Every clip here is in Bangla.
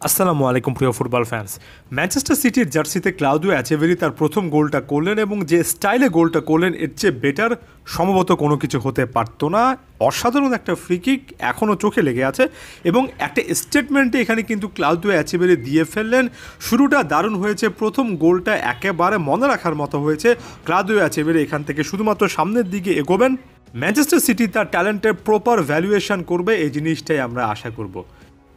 আসসালামু আলাইকুম প্রিয় ফুটবল ফ্যান্স। ম্যানচেস্টার সিটির জার্সিতে ক্লাউদিও অ্যাচেভেরি তার প্রথম গোলটা করলেন এবং যে স্টাইলে গোলটা করলেন এর চেয়ে বেটার সম্ভবত কোনো কিছু হতে পারতো না। অসাধারণ একটা ফ্রি কিক এখনও চোখে লেগে আছে এবং একটা স্টেটমেন্টে এখানে কিন্তু ক্লাউদিও অ্যাচেভেরি দিয়ে ফেললেন। শুরুটা দারুণ হয়েছে, প্রথম গোলটা একেবারে মনে রাখার মতো হয়েছে। ক্লাউদিও অ্যাচেভেরি এখান থেকে শুধুমাত্র সামনের দিকে এগোবেন, ম্যানচেস্টার সিটি তার ট্যালেন্টের প্রপার ভ্যালুয়েশন করবে, এই জিনিসটাই আমরা আশা করব।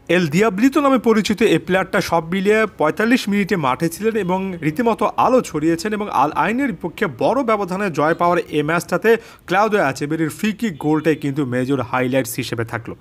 এল দিয়াব্লিতো নামে পরিচিত এই প্লেয়ারটা সব মিলিয়ে ৪৫ মিনিটে মাঠে ছিলেন এবং রীতিমতো আলো ছড়িয়েছেন এবং আল আইনের বিপক্ষে বড় ব্যবধানে জয় পাওয়ার এই ম্যাচটাতে ক্লাউদিও অ্যাচেভেরির ফ্রি কিক গোলটাই কিন্তু মেজর হাইলাইটস হিসেবে থাকলো।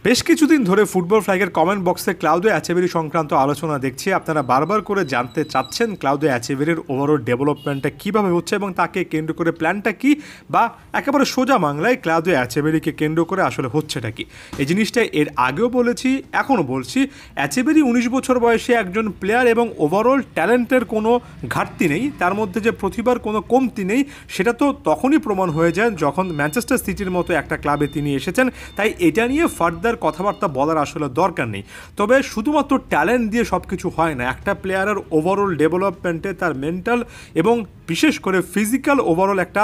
বেশ কিছুদিন ধরে ফুটবল ফ্ল্যাগের কমেন্ট বক্সে ক্লাউদিও অ্যাচেভেরি সংক্রান্ত আলোচনা দেখছি। আপনারা বারবার করে জানতে চাচ্ছেন ক্লাউদিও অ্যাচেভেরির ওভারঅল ডেভেলপমেন্টটা কীভাবে হচ্ছে এবং তাকে কেন্দ্র করে প্ল্যানটা কী, বা একেবারে সোজা বাংলায় ক্লাউদিও অ্যাচেভেরিকে কেন্দ্র করে আসলে হচ্ছেটা কি। এই জিনিসটা এর আগেও বলেছি, এখনও বলছি, অ্যাচেভেরি ১৯ বছর বয়সে একজন প্লেয়ার এবং ওভারঅল ট্যালেন্টের কোনো ঘাটতি নেই, তার মধ্যে যে প্রতিভার কোনো কমতি নেই সেটা তো তখনই প্রমাণ হয়ে যায় যখন ম্যানচেস্টার সিটির মতো একটা ক্লাবে তিনি এসেছেন। তাই এটা নিয়ে ফার্দার কথাবার্তা বলার আসলে দরকার নেই। তবে শুধুমাত্র ট্যালেন্ট দিয়ে সব কিছু হয় না, একটা প্লেয়ারের ওভারঅল ডেভেলপমেন্টে তার মেন্টাল এবং বিশেষ করে ফিজিক্যাল ওভারঅল একটা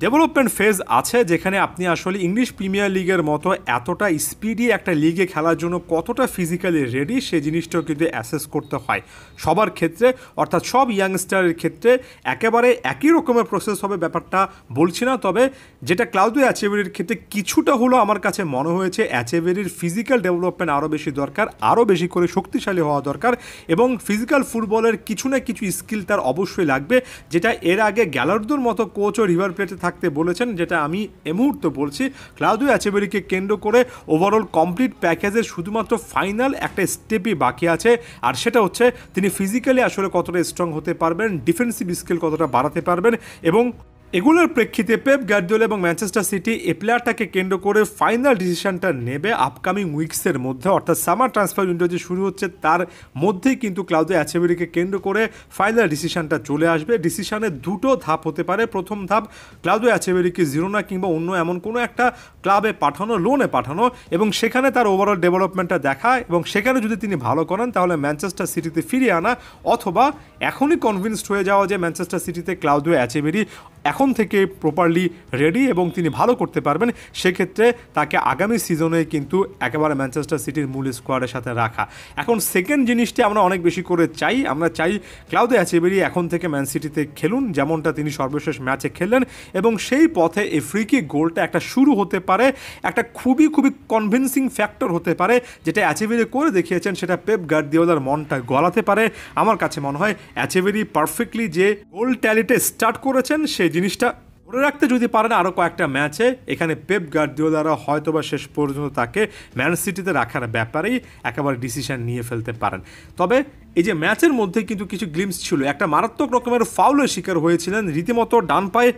ডেভেলপমেন্ট ফেজ আছে, যেখানে আপনি আসলে ইংলিশ প্রিমিয়ার লিগের মতো এতটা স্পিডি একটা লিগে খেলার জন্য কতটা ফিজিক্যালি রেডি সে জিনিসটাও কিন্তু অ্যাসেস করতে হয় সবার ক্ষেত্রে, অর্থাৎ সব ইয়াংস্টারের ক্ষেত্রে একেবারে একই রকমের প্রসেস হবে ব্যাপারটা বলছি না। তবে যেটা ক্লাউদিও অ্যাচেভেরির ক্ষেত্রে কিছুটা হলো আমার কাছে মনে হয়েছে, অ্যাচেভেরির ফিজিক্যাল ডেভেলপমেন্ট আরও বেশি দরকার, আরও বেশি করে শক্তিশালী হওয়া দরকার এবং ফিজিক্যাল ফুটবলের কিছু না কিছু স্কিল তার অবশ্যই লাগবে, যেটা এর আগে গ্যালার্দোর মতো কোচ ও রিভার প্লেটে থাকতে বলেছেন, যেটা আমি এই মুহূর্তে বলছি ক্লাউদিও অ্যাচেভেরিকে কেন্দ্র করে ওভারঅল কমপ্লিট প্যাকেজের শুধুমাত্র ফাইনাল একটা স্টেপই বাকি আছে, আর সেটা হচ্ছে তিনি ফিজিক্যালি আসলে কতটা স্ট্রং হতে পারবেন, ডিফেন্সিভ স্কিল কতটা বাড়াতে পারবেন। এবং এগুলোর প্রেক্ষিতে পেপ গার্দিওলা এবং ম্যানচেস্টার সিটি এই প্লেয়ারটাকে কেন্দ্র করে ফাইনাল ডিসিশনটা নেবে আপকামিং উইকসের মধ্যে, অর্থাৎ সামার ট্রান্সফার উইন্ডো যে শুরু হচ্ছে তার মধ্যেই কিন্তু ক্লাউদিও অ্যাচেভেরিকে কেন্দ্র করে ফাইনাল ডিসিশনটা চলে আসবে। ডিসিশনের দুটো ধাপ হতে পারে। প্রথম ধাপ ক্লাউদিও অ্যাচেভেরিকে জিরোনা কিংবা অন্য এমন কোনো একটা ক্লাবে পাঠানো, লোনে পাঠানো এবং সেখানে তার ওভারঅল ডেভেলপমেন্টটা দেখা এবং সেখানে যদি তিনি ভালো করেন তাহলে ম্যানচেস্টার সিটিতে ফিরিয়ে আনা, অথবা এখনই কনভিন্সড হয়ে যাওয়া যে ম্যানচেস্টার সিটিতে ক্লাউদিও অ্যাচেভেরি এখন থেকে প্রপারলি রেডি এবং তিনি ভালো করতে পারবেন, সেক্ষেত্রে তাকে আগামী সিজনে কিন্তু একেবারে ম্যানচেস্টার সিটির মূল স্কোয়াডের সাথে রাখা। এখন সেকেন্ড জিনিসটি আমরা অনেক বেশি করে চাই, আমরা চাই ক্লাউদিও অ্যাচেভেরি এখন থেকে ম্যান সিটিতে খেলুন যেমনটা তিনি সর্বশেষ ম্যাচে খেললেন এবং সেই পথে এই ফ্রি কিক গোলটা একটা শুরু হতে পারে, একটা খুবই কনভিন্সিং ফ্যাক্টর হতে পারে, যেটা অ্যাচেভেরি করে দেখিয়েছেন সেটা পেপ গার্দিওলার মনটা গলাতে পারে। আমার কাছে মনে হয় অ্যাচেভেরি পারফেক্টলি যে গোল ট্যালিতে স্টার্ট করেছেন সেই জিনিসটা ধরে রাখতে যদি পারেন আরও কয়েকটা ম্যাচে, এখানে পেপ গার্দিওলারা হয়তোবা শেষ পর্যন্ত তাকে ম্যান সিটিতে রাখার ব্যাপারেই একেবারে ডিসিশন নিয়ে ফেলতে পারেন। তবে এই যে ম্যাচের মধ্যে কিন্তু কিছু গ্লিমস ছিল, একটা মারাত্মক রকমের ফাউলের শিকার হয়েছিলেন, রীতিমতো ডান পায়ে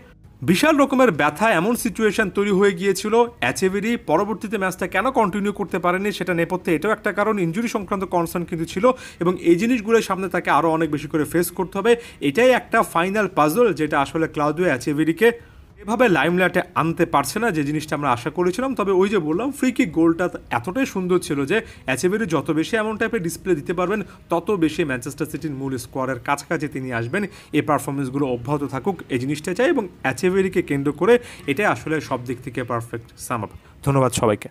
বিশাল রকমের ব্যথা, এমন সিচুয়েশন তৈরি হয়ে গিয়েছিল। অ্যাচেভেরি পরবর্তীতে ম্যাচটা কেন কন্টিনিউ করতে পারেনি সেটা নেপথ্যে এটাও একটা কারণ, ইনজুরি সংক্রান্ত কনসার্ন কিন্তু ছিল এবং এই জিনিসগুলোর সামনে তাকে আরও অনেক বেশি করে ফেস করতে হবে। এটাই একটা ফাইনাল পাজল যেটা আসলে ক্লাউদিও অ্যাচেভেরিকে এভাবে লাইমলাইটে আনতে পারছে না, যে জিনিসটা আমরা আশা করেছিলাম। তবে ওই যে বললাম, ফ্রি কিক গোলটা এতটাই সুন্দর ছিল যে অ্যাচেভেরি যত বেশি এমন টাইপের ডিসপ্লে দিতে পারবেন তত বেশি ম্যানচেস্টার সিটির মূল স্কোয়াডের কাছাকাছি তিনি আসবেন। এই পারফরমেন্সগুলো অব্যাহত থাকুক, এই জিনিসটা চাই এবং অ্যাচেভেরিকে কেন্দ্র করে এটাই আসলে সব দিক থেকে পারফেক্ট সাম আপ। ধন্যবাদ সবাইকে।